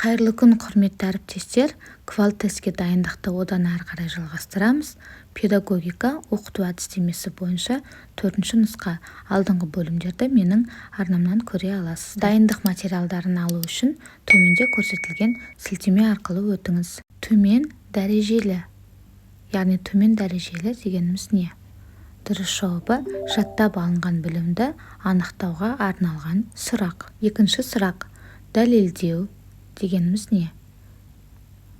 Қайырлы күн, құрметті әріптестер. Квал-тестке дайындықты одан әрі қарай жалғастырамыз. Педагогика оқыту әдістемесі бойынша 4-ші нұсқа. Алдыңғы бөлімдерді менің арнамнан көре аласыз. Дайындық материалдарын алу үшін төменде көрсетілген сілтеме арқылы өтіңіз. Төмен дәрежелі. Яғни төмен дәрежелі дегеніміз не? Дұрыс жауабы жаттап алынған білімді анықтауға арналған сұрақ. Екінші сұрақ. Дәлелдеу дегеніміз не?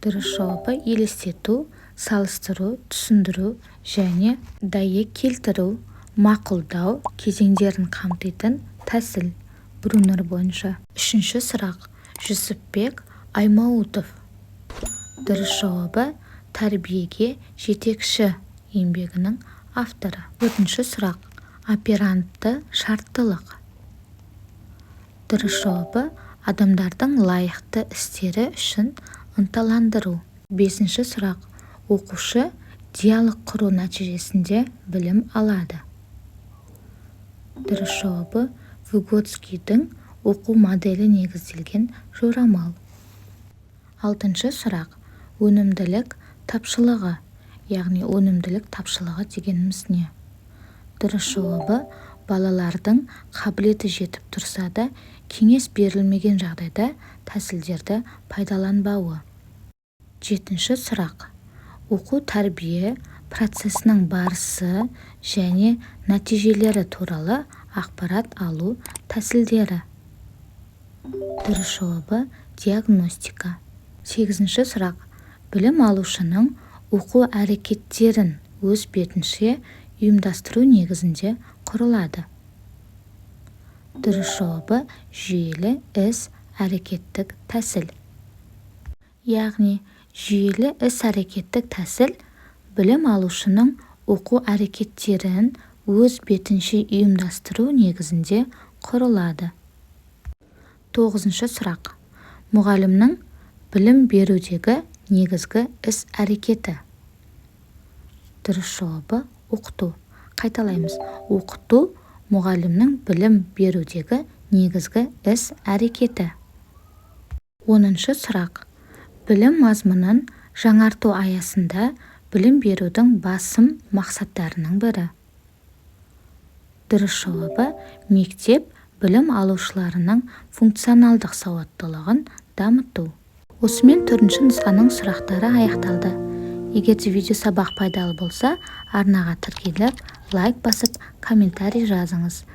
Дұрыс жауабы елестету, салыстыру, түсіндіру және дәйек келтіру, мақұлдау кезеңдерін қамтитын тәсіл. Брунер бойынша. Үшінші сұрақ. Жүсіпбек Аймауытов. Дұрыс жауабы тәрбиеге жетекші еңбегінің авторы. Төртінші сұрақ. Оперантты шарттылық. Дұрыс жауабы адамдардың лайықты істері үшін ынталандыру. Бесінші сұрақ. Оқушы диалог құру нәтижесінде білім алады. Дұрыс жауабы Выготскийдің оқу моделі негізделген жорамал. Алтыншы сұрақ. Өнімділік тапшылығы. Яғни өнімділік тапшылығы дегеніміз не? Дұрыс жауабы балалардың қабілеті жетіп тұрса да, кеңес берілмеген жағдайда тәсілдерді пайдаланбауы. Жетінші сұрақ. Оқу тәрбие процесінің барысы және нәтижелері туралы ақпарат алу тәсілдері. Дұрыс жауабы диагностика. Сегізінші сұрақ. Білім алушының оқу әрекеттерін өз бетінше ұйымдастыру негізінде құрылады. Дұрыс жауабы жүйелі іс әрекеттік тәсіл. Яғни жүйелі іс әрекеттік тәсіл білім алушының оқу әрекеттерін өз бетінше ұйымдастыру негізінде құрылады. Тоғызыншы сұрақ. Мұғалімнің білім берудегі негізгі іс әрекеті. Дұрыс жауабы оқыту. Қайталаймыз. Оқыту мұғалімнің білім берудегі негізгі іс әрекеті. Оныншы сұрақ. Білім мазмұнын жаңарту аясында білім берудің басым мақсаттарының бірі. Дұрыс жауабы мектеп білім алушыларының функционалдық сауаттылығын дамыту. Осымен 4-ші нұсқаның сұрақтары аяқталды. Егер де видео сабақ пайдалы болса, арнаға тіркеліп, лайк басып, комментарий жазыңыз.